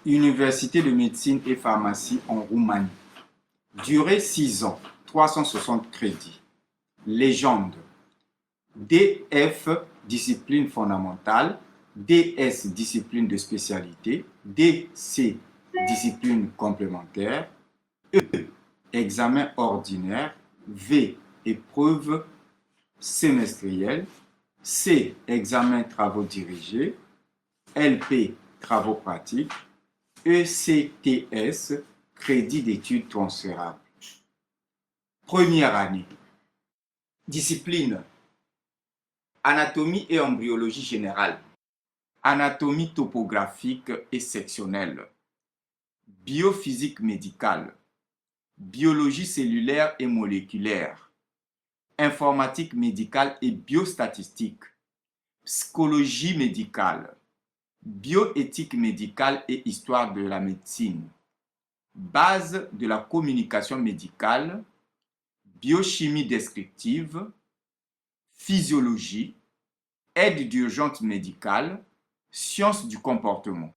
Université de médecine et pharmacie en Roumanie. Durée 6 ans, 360 crédits. Légende. DF, discipline fondamentale. DS, discipline de spécialité. DC, discipline complémentaire. E, examen ordinaire. V, épreuve semestrielle. C, examen travaux dirigés. LP, travaux pratiques. ECTS, crédit d'études transférables. Première année. Discipline. Anatomie et embryologie générale. Anatomie topographique et sectionnelle. Biophysique médicale. Biologie cellulaire et moléculaire. Informatique médicale et biostatistique. Psychologie médicale. Bioéthique médicale et histoire de la médecine. Base de la communication médicale, biochimie descriptive, physiologie, aide d'urgence médicale, sciences du comportement,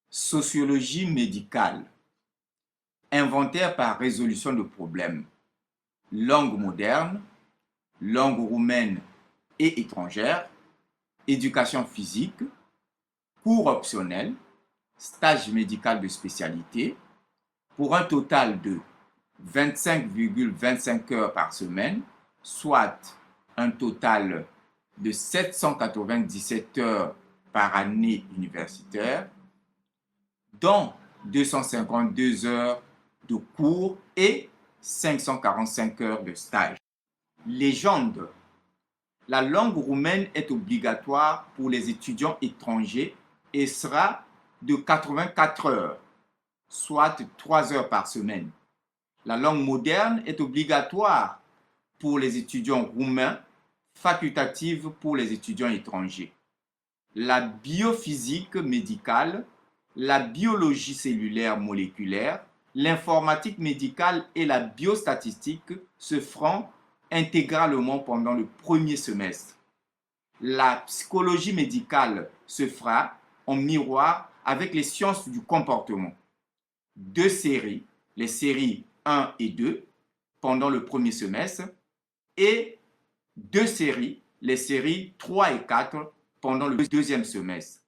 sociologie médicale, inventaire par résolution de problèmes, langue moderne, langue roumaine et étrangère, éducation physique, cours optionnels, stage médical de spécialité, pour un total de 25,25 heures par semaine, soit un total de 797 heures par année universitaire, dont 252 heures de cours et 545 heures de stage. Légende. La langue roumaine est obligatoire pour les étudiants étrangers et sera de 84 heures, soit 3 heures par semaine. La langue moderne est obligatoire pour les étudiants roumains, facultative pour les étudiants étrangers. La biophysique médicale, la biologie cellulaire moléculaire, l'informatique médicale et la biostatistique se feront intégralement pendant le premier semestre. La psychologie médicale se fera en miroir avec les sciences du comportement. 2 séries, les séries 1 et 2, pendant le premier semestre, et 2 séries, les séries 3 et 4, pendant le deuxième semestre.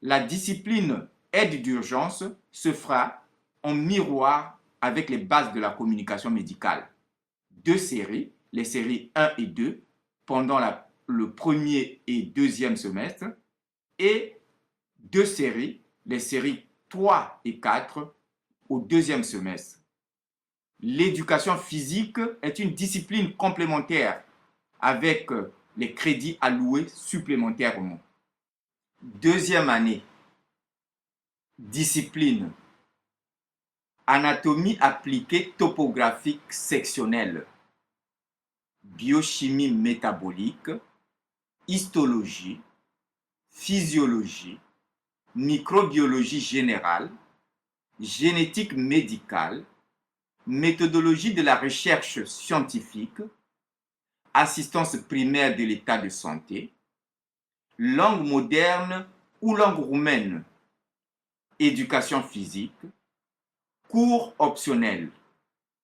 La discipline aide d'urgence se fera en miroir avec les bases de la communication médicale. 2 séries, les séries 1 et 2, pendant le premier et deuxième semestre, et 2 séries, les séries 3 et 4, au deuxième semestre. L'éducation physique est une discipline complémentaire avec les crédits alloués supplémentairement. Deuxième année. Discipline. Anatomie appliquée topographique sectionnelle. Biochimie métabolique. Histologie. Physiologie. Microbiologie générale. Génétique médicale. Méthodologie de la recherche scientifique, assistance primaire de l'état de santé, langue moderne ou langue roumaine, éducation physique, cours optionnels,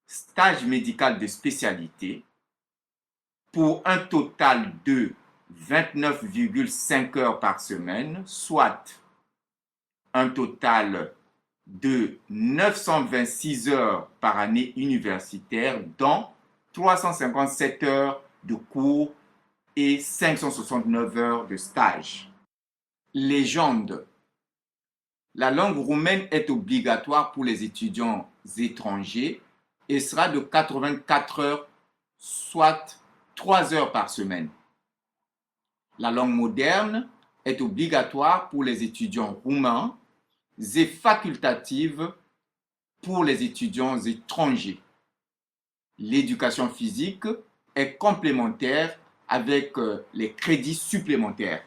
stage médical de spécialité, pour un total de 29,5 heures par semaine, soit un total de 926 heures par année universitaire, dont 357 heures de cours et 569 heures de stage. Légende. La langue roumaine est obligatoire pour les étudiants étrangers et sera de 84 heures, soit 3 heures par semaine. La langue moderne est obligatoire pour les étudiants roumains et facultative pour les étudiants étrangers. L'éducation physique est complémentaire avec les crédits supplémentaires.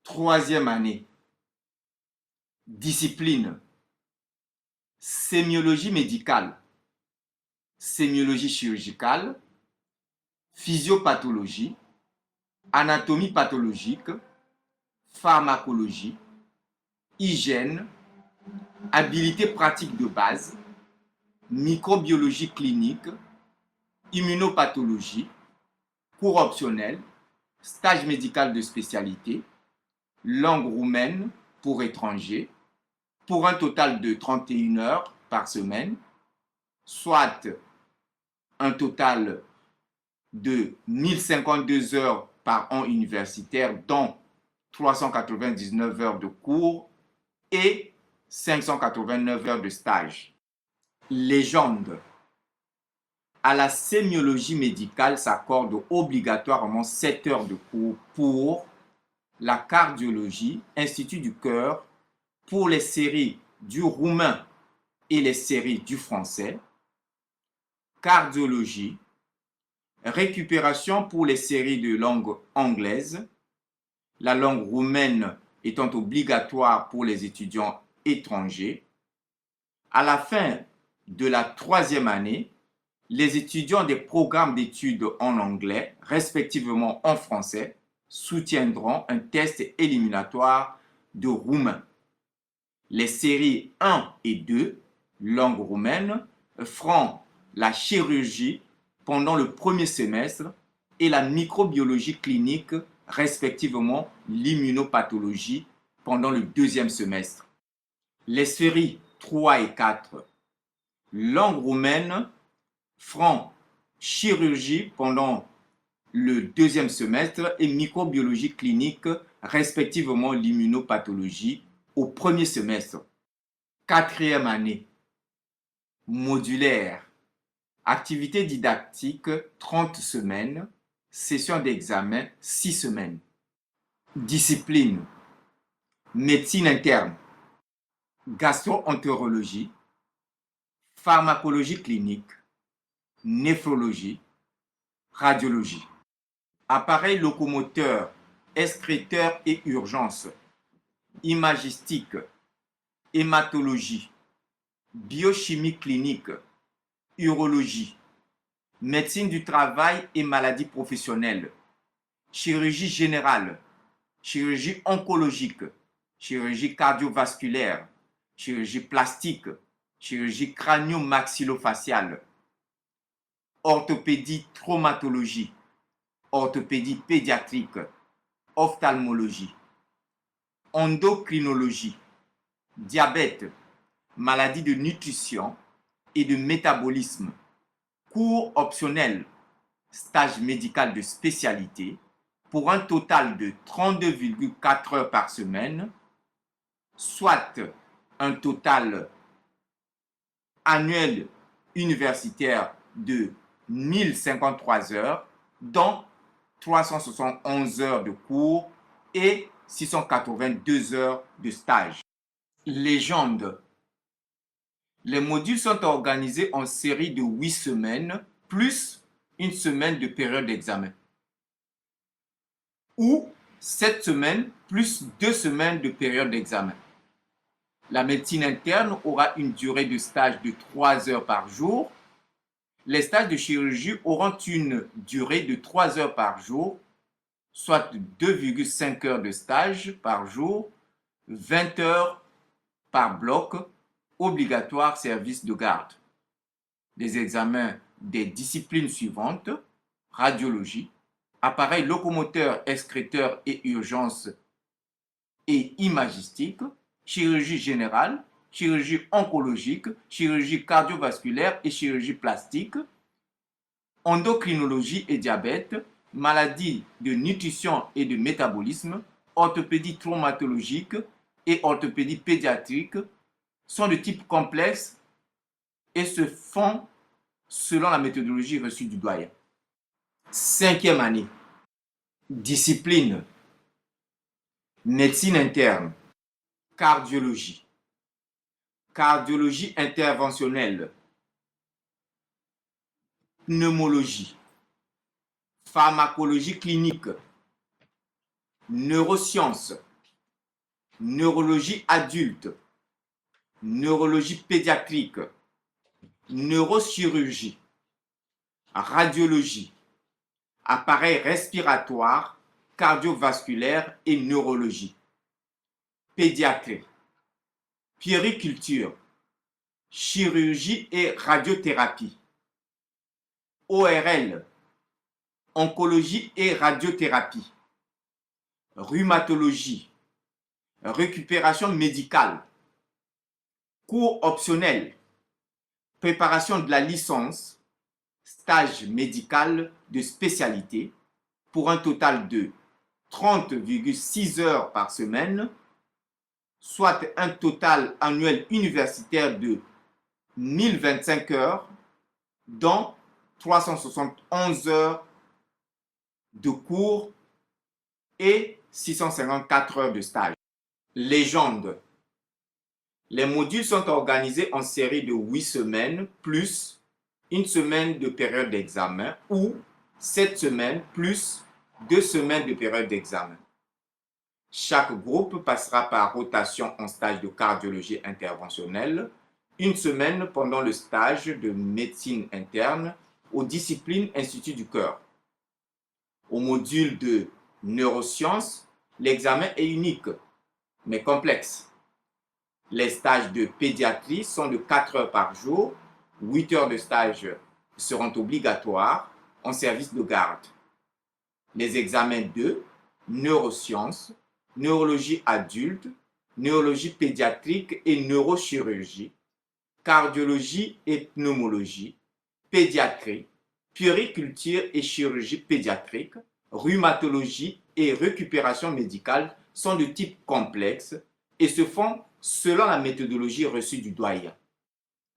Troisième année. Discipline. Sémiologie médicale, sémiologie chirurgicale, physiopathologie, anatomie pathologique, pharmacologie, hygiène, habilité pratique de base, microbiologie clinique, immunopathologie, cours optionnel, stage médical de spécialité, langue roumaine pour étrangers, pour un total de 31 heures par semaine, soit un total de 1052 heures par an universitaire, dont 399 heures de cours et 589 heures de stage. Légende. À la sémiologie médicale s'accorde obligatoirement 7 heures de cours pour la cardiologie, Institut du cœur, pour les séries du roumain et les séries du français, cardiologie, récupération pour les séries de langue anglaise, la langue roumaine étant obligatoire pour les étudiants étrangers. À la fin de la 3e année, les étudiants des programmes d'études en anglais, respectivement en français, soutiendront un test éliminatoire de roumain. Les séries 1 et 2, langue roumaine, feront la chirurgie pendant le premier semestre et la microbiologie clinique, respectivement l'immunopathologie, pendant le 2e semestre. Les séries 3 et 4, langue roumaine, feront chirurgie pendant le 2e semestre et microbiologie clinique, respectivement l'immunopathologie, au 1er semestre. 4e année, modulaire, activité didactique 30 semaines, session d'examen 6 semaines. Discipline, médecine interne, gastro-entérologie, pharmacologie clinique, néphrologie, radiologie. Appareil locomoteur, excréteur et urgence, imagistique, hématologie, biochimie clinique, urologie, médecine du travail et maladies professionnelles, chirurgie générale, chirurgie oncologique, chirurgie cardiovasculaire, chirurgie plastique, chirurgie crânio-maxillofaciale, orthopédie traumatologie, orthopédie pédiatrique, ophtalmologie, endocrinologie, diabète, maladie de nutrition et de métabolisme, cours optionnel, stage médical de spécialité, pour un total de 32,4 heures par semaine, soit un total annuel universitaire de 1053 heures, dont 371 heures de cours et 682 heures de stage. Légende. Les modules sont organisés en série de 8 semaines, plus une semaine de période d'examen. Ou 7 semaines, plus 2 semaines de période d'examen. La médecine interne aura une durée de stage de 3 heures par jour. Les stages de chirurgie auront une durée de 3 heures par jour, soit 2,5 heures de stage par jour, 20 heures par bloc, obligatoire service de garde. Les examens des disciplines suivantes: radiologie, appareil locomoteur, excréteur et urgence et imagistique, chirurgie générale, chirurgie oncologique, chirurgie cardiovasculaire et chirurgie plastique, endocrinologie et diabète, maladie de nutrition et de métabolisme, orthopédie traumatologique et orthopédie pédiatrique, sont de type complexe et se font selon la méthodologie reçue du doyen. 5e année. Discipline: médecine interne, cardiologie, cardiologie interventionnelle, pneumologie, pharmacologie clinique, neurosciences, neurologie adulte, neurologie pédiatrique, neurochirurgie, radiologie, appareil respiratoire, cardiovasculaire et neurologie, pédiatrie, puériculture, chirurgie et radiothérapie. ORL, oncologie et radiothérapie. Rhumatologie, récupération médicale. Cours optionnels, préparation de la licence, stage médical de spécialité pour un total de 30,6 heures par semaine, soit un total annuel universitaire de 1025 heures, dont 371 heures de cours et 654 heures de stage. Légende. Les modules sont organisés en série de 8 semaines plus une semaine de période d'examen ou 7 semaines plus 2 semaines de période d'examen. Chaque groupe passera par rotation en stage de cardiologie interventionnelle, une semaine pendant le stage de médecine interne aux disciplines Institut du cœur. Au module de neurosciences, l'examen est unique, mais complexe. Les stages de pédiatrie sont de 4 heures par jour, 8 heures de stage seront obligatoires en service de garde. Les examens de neurosciences, neurologie adulte, neurologie pédiatrique et neurochirurgie, cardiologie et pneumologie, pédiatrie, puériculture et chirurgie pédiatrique, rhumatologie et récupération médicale sont de type complexe et se font selon la méthodologie reçue du doyen.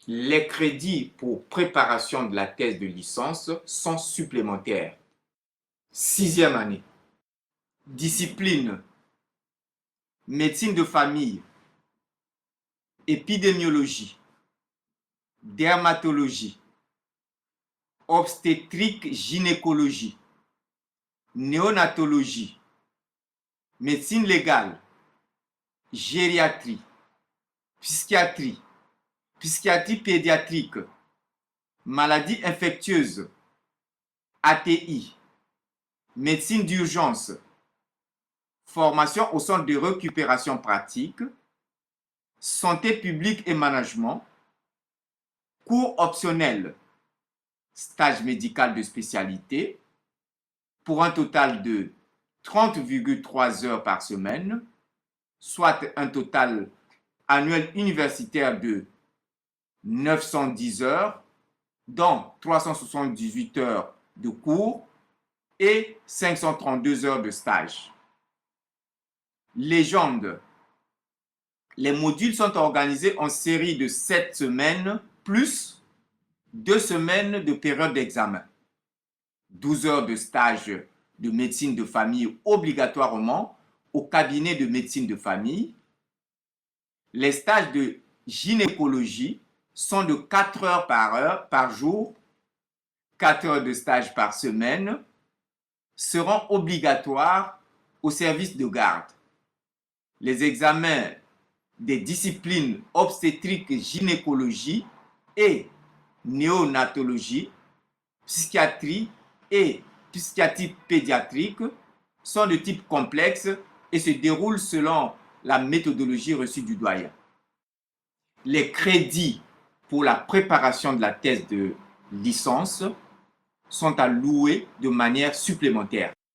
Les crédits pour préparation de la thèse de licence sont supplémentaires. 6e année. Discipline: médecine de famille, épidémiologie, dermatologie, obstétrique gynécologie, néonatologie, médecine légale, gériatrie, psychiatrie, psychiatrie pédiatrique, maladies infectieuses, ATI, médecine d'urgence, formation au centre de récupération pratique, santé publique et management, cours optionnels, stage médical de spécialité, pour un total de 30,3 heures par semaine, soit un total annuel universitaire de 910 heures, dont 378 heures de cours et 532 heures de stage. Légende. Les modules sont organisés en série de 7 semaines plus 2 semaines de période d'examen. 12 heures de stage de médecine de famille obligatoirement au cabinet de médecine de famille. Les stages de gynécologie sont de 4 heures par jour, 4 heures de stage par semaine, seront obligatoires au service de garde. Les examens des disciplines obstétrique gynécologie et néonatologie, psychiatrie et psychiatrie pédiatrique sont de type complexe et se déroulent selon la méthodologie reçue du doyen. Les crédits pour la préparation de la thèse de licence sont à louer de manière supplémentaire.